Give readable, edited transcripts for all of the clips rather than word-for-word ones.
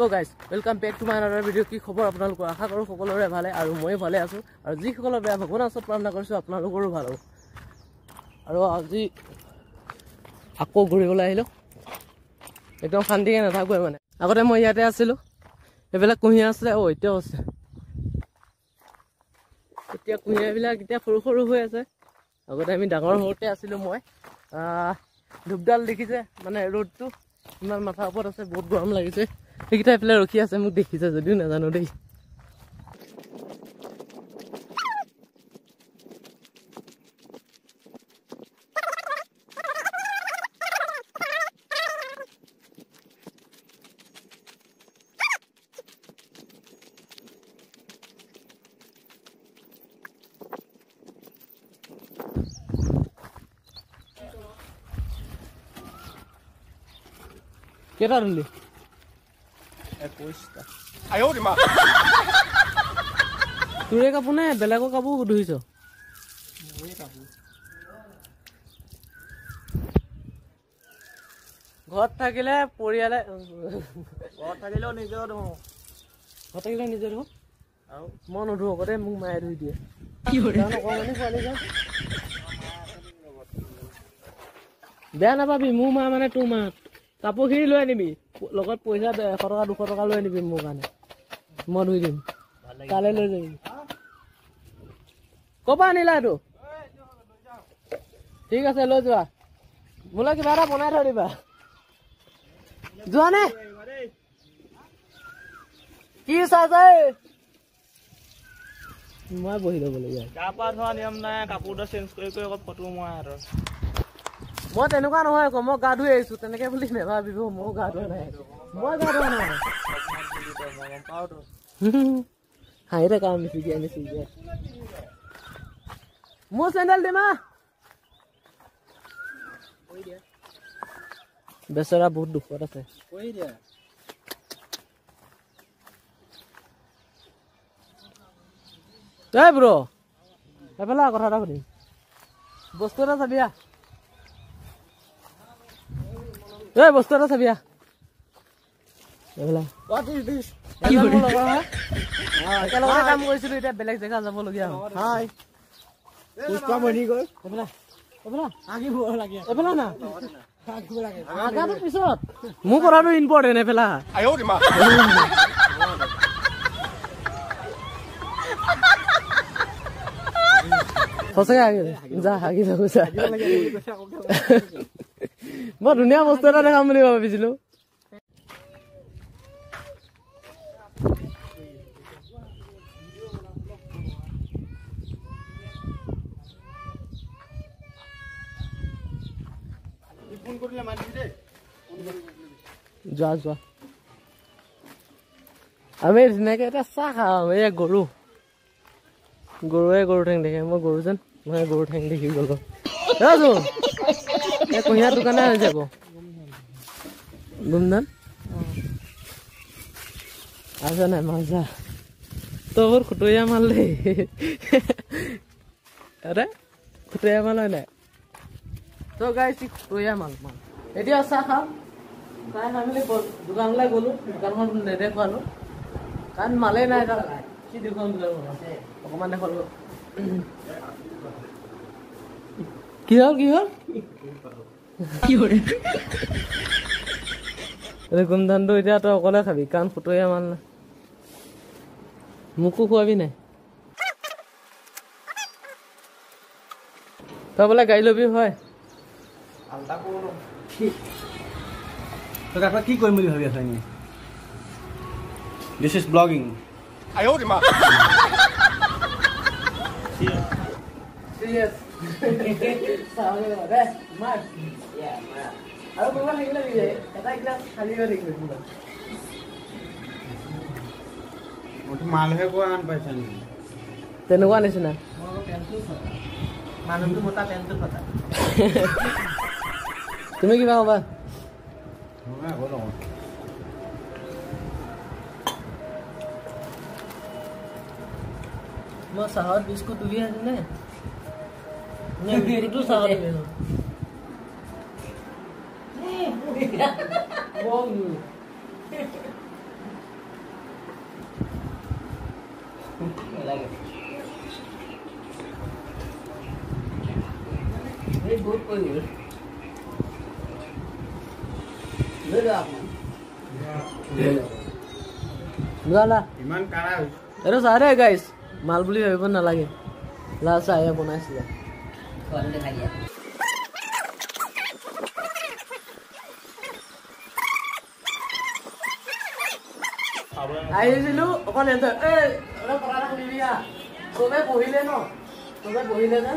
So guys, welcome back to my another video. কি খবৰ আপোনালোকৰ আশা কৰো সকলোৰে ভালে আৰু মই ভালে আছো আৰু যি সকলো বেয়া ভগৱানৰ ওচৰত প্ৰাৰ্থনা কৰিছো আপোনালোকৰো ভাল হ'ব আৰু আজি আকৌ ঘূৰিবলৈ আহিলো একদম শান্তিকে নাথাকোৱে মানে আগতে মই ইয়াতে আছিলো এবেলা কুহিয়া আছে ও এতিয়াও আছে এতিয়া কুহিয়াবিলাক এতিয়া সৰু সৰু হৈ আছে আগতে আমি ডাঙৰ হওঁতে আছিলো মই ধূপডাল দেখিছে মানে ৰ'দটো ইমান মাথা ওপৰত আছে বহুত গৰম লাগিছে এইকেইটা এফালে ৰখি আছে মোক দেখিছে যদিও নাজানো দেই কেটা রুলি 21টা আয়ো রে মা তুরে কাপু নে বেলাকো কাপু ধুইছো মই কাপু ঘর থাকিলে পরিয়ালে ঘর থাকিলেও নিজেও ধো ঘর থাকিলে নিজে ধো আৰু মন ধো কৰে মুখ মায়ে ধুই দিয়ে কি হৰে জানো কোমানি কোৱালি যা বেয়া নাপাবি মু মা মানে তু মা কাপোৰ খিনি লৈ আনিবি লগত পইচা 100 টকা 200 টকা লৈ আনিবি মোৰ কাৰণে মই ধুই দিম কালে লৈ যাবি কবা আনিলা এইটো ঠিক আছে লৈ যোৱা মোলা কিবা এটা বনাই থৈ দিবা যোৱা নে কি চাই মই বহি ল'ব লাগিব গা পা ধোৱা নিয়ম নাই কাপোৰটো চেঞ্জ কৰি আকৌ ফটো মই আৰু মই তেনেকুৱা নহয় আকৌ মই গা ধুই আহিছো তেনেকে বুলি নেভাবিব মই গা ধুৱা নাই মই গা ধুৱা নাই হাইৰে কাম মিছিকে মোৰ চেণ্ডেল দিমা বেচেৰা বহুত দুখত আছে এই ব্ৰ এফালে কথা এটা সুধিম বস্তু এটা চাবিয়া এই বস্তু এটা চাবিয়া এবেলা what is this কি হল লগা হয় একেলগে কাম কৰিছিলো এতিয়া বেলেগ জেগা যাব লগিয়া হাই পুষ্পা বনি গল এবেলা এবেলা আগি ভৰ লাগে এবেলা না আগি লাগে আগাটো পিছত মু কৰাটো ইম্পৰ্টেন্ট এবেলা আয়ো ৰে মা সঁচাকে আগে যা আগি যাব যা মই ধুনীয়া বস্তু এটা দেখাম বুলি ভাবিছিলো যোৱা যোৱা আমি ধুনীয়াকে এটা চাহ খাওঁ এই গৰুৱে গৰু ঠেং দেখে মই গৰু যেন মই গৰু ঠেং দেখি গলো কুঁহিয়া দোকানে হৈ যাব গুমধান আছে নাই মজা তোর খুটুয়া মাল দে আরে খুটুয়া মাল হয় নাই তো গাইস খুটুয়া মাল এতিয়া চাহ খাম চাহ খামিলে দোকানলৈ গলো দোকানখন নেদেখুৱালো কাৰণ মালে নাই তাৰ কি দোকান আছে অকমান দেখালো কি হল কি হৰে গুমধানটো এতিয়া তই অকলে খাবি কাৰণ ফুটুয়া মাল না মুকু খুৱাবি নাই তই বোলে গাড়ী লবি হয় তই কাকা কি কৰিম বুলি ভাবি আছা নি দিস ইজ ব্লগিং আয়ো ৰে মা সিৰিয়াস সামনে ৰে মাৰ ইয়া মাৰ আৰু কোনবা লাগিলে দিলে এটা গ্লাস খালি হৈ থাকিব পুৰা ওটো মালহে কোৱা আন পাইছা নি তেনেকুৱা নিচিনা মই পেন্টটো ফটা মানুহটো মতা পেন্টটো ফটা তুমি কিবা হবা মই আগৰ লওঁ মই চাহত বিস্কুট তুলি আছে নে নে বিস্কুটটো চাহত দিলো এই বহুত কই গ'ল লৈ যা না ইমান কাৰা এইটো চাৰে গাইছ মাল বুলি ভাবিব নালাগে লাষ্ট আহে বনাইছিলে আহিছিলো অকল কথা এটা শুনিবি হা চবে বহিলে ন চবে বহিলে যে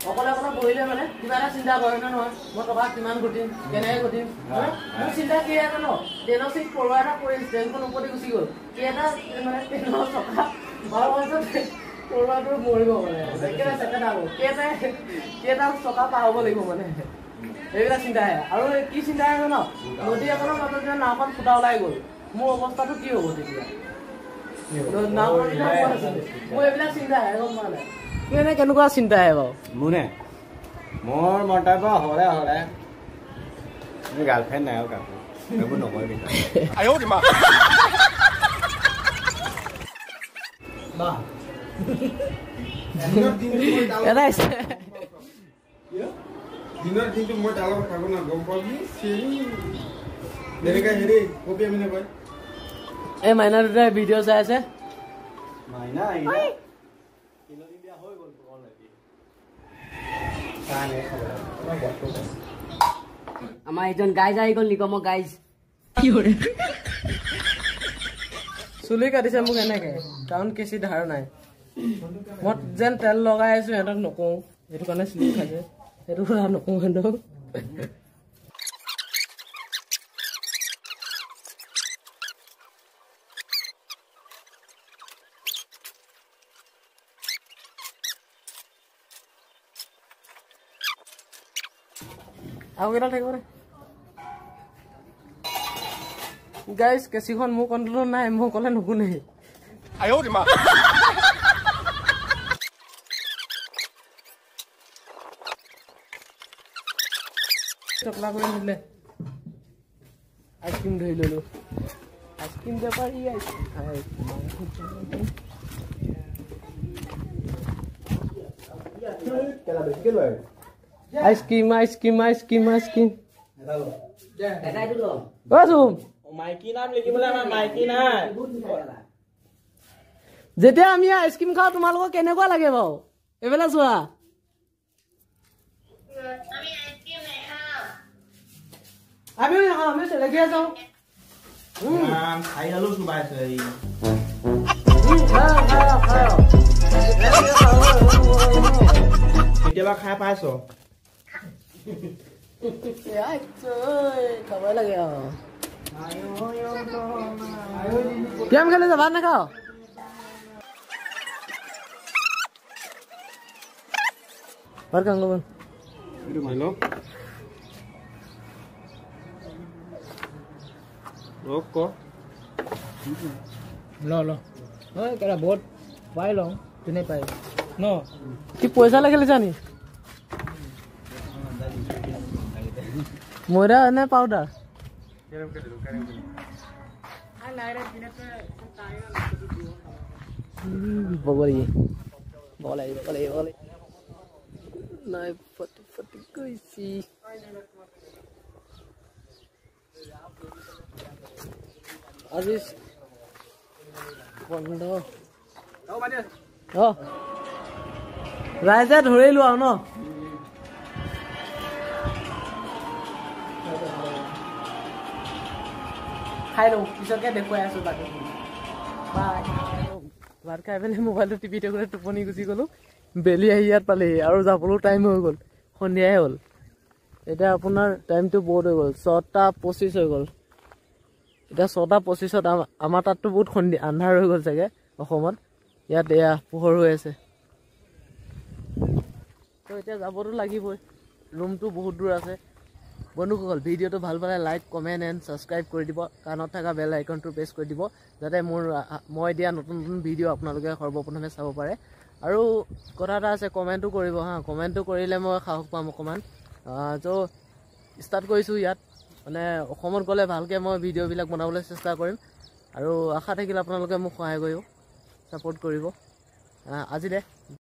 অকলে অকলে বহিলে মানে কিবা এটা চিন্তা কৰে ন নহয় মই টকা কিমান ঘটিম কেনেকে ঘটিম মোৰ চিন্তা কি আছে ন ট্ৰেইনৰ চিট পৰুৱা এটা পৰি ট্ৰেইনখন ওপৰতে গুচি গ'ল কি এটা মানে ট্ৰেইনৰ টকা 12 বছৰত পৰুৱাটো মৰিব মানে একেবাৰে চেকেণ্ড হ'ব কেইটা টকা পাৰ হ'ব লাগিব মানে এইবিলাক চিন্তা আহে আৰু কি চিন্তা আহে ন নদী এখনৰ মাজত যে নাওখন ফুটা ওলাই গ'ল মোৰ অৱস্থাটো কি হ'ব তেতিয়া মোৰ এইবিলাক চিন্তা আহে গম পোৱা নাই এনে কেনেকুৱা চিন্তা আহে বাৰু মোনে মোৰ মন্তব্য হ'লে হ'লে মোৰ গাৰ্লফ্ৰেণ্ড নাই আৰু কাকো এইবোৰ নকৰিবি দিনৰ দিনটো মই তাৰ লগত থাকো না গম পাবি যেনেকৈ হেৰি কপি আমি নকয় এই মাইনা দুটাই ভিডিঅ' চাই আছে মাইনা আমাৰ এজন গাইজ আহি গ'ল নিগমৰ গাইজ চুলি কাটিছে মোক এনেকে কাৰণ কেঁচি ধাৰ নাই মই যেন তেল লগাই আছো সিহঁতক নকওঁ সেইটো কাৰণে চুলি খাইছে সেইটো কথা নকওঁ সিহঁতক আৰু কেইটা থাকিব নে গাইজ কেঁচিখন মোৰ কণ্ট্ৰলত নাই মই ক'লে নুশুনে টকলা কৰি নিলে আইচক্ৰীম ধৰি ললো আইচক্ৰীম বেপাৰী আইচক্ৰীম আইচক্ৰীম আইচক্ৰীম আইচক্ৰীম মাইকী নাম লিখিবলৈ আমাৰ মাইকী নাই যেতিয়া আমি আইচক্ৰীম খাওঁ তোমালোকক কেনেকুৱা লাগে বাৰু এইফালে চোৱা আমিও নাখাওঁ আমি চেলেকিয়া যাওঁ চাৰিডালো চুবাইছে কেতিয়াবা খাই পাইছ খাবই লাগে আৰু গেম খেলিছে ভাত নাখাওঁ ভাত খাওঁ ল'ব বহুত পাই লওঁ তেনে পাই ন কি পইচালৈ খেলিছা নি ময়দা নে পাউডাৰ বগৰী বগলী নাই ফটি ফটি গৈছি আজি বন্ধ ৰাইজে ধৰিলো আৰু ন খাই লওঁ পিছতকে দেখুৱাই আছো বাকী ভাত খাই পেলাই মোবাইলটো টিপি থাকোঁতে টোপনি গুচি গ'লো বেলি আহি ইয়াত পালেহি আৰু যাবলৈও টাইম হৈ গ'ল সন্ধিয়াই হ'ল এতিয়া আপোনাৰ টাইমটো বহুত হৈ গ'ল 6:25 হৈ গ'ল এতিয়া 6:25 আমাৰ তাততো বহুত সন্ধিয়া আন্ধাৰ হৈ গ'ল চাগে অসমত ইয়াত এয়া পোহৰ হৈ আছে তো এতিয়া যাবতো লাগিবই ৰুমটো বহুত দূৰ আছে বন্ধুসকল ভিডিঅ'টো ভাল পালে লাইক কমেণ্ট এণ্ড ছাবস্ক্ৰাইব কৰি দিব কাণত থকা বেল আইকনটো প্ৰেছ কৰি দিব যাতে মই দিয়া নতুন নতুন ভিডিঅ' আপোনালোকে সৰ্বপ্ৰথমে চাব পাৰে আৰু কথা এটা আছে কমেণ্টো কৰিব হা কমেণ্টটো কৰিলে মই সাহস পাম অকণমান তো ষ্টাৰ্ট কৰিছোঁ ইয়াত মানে অসমত গ'লে ভালকৈ মই ভিডিঅ'বিলাক বনাবলৈ চেষ্টা কৰিম আৰু আশা থাকিলে আপোনালোকে মোক সহায় কৰিব ছাপোৰ্ট কৰিব আজিলে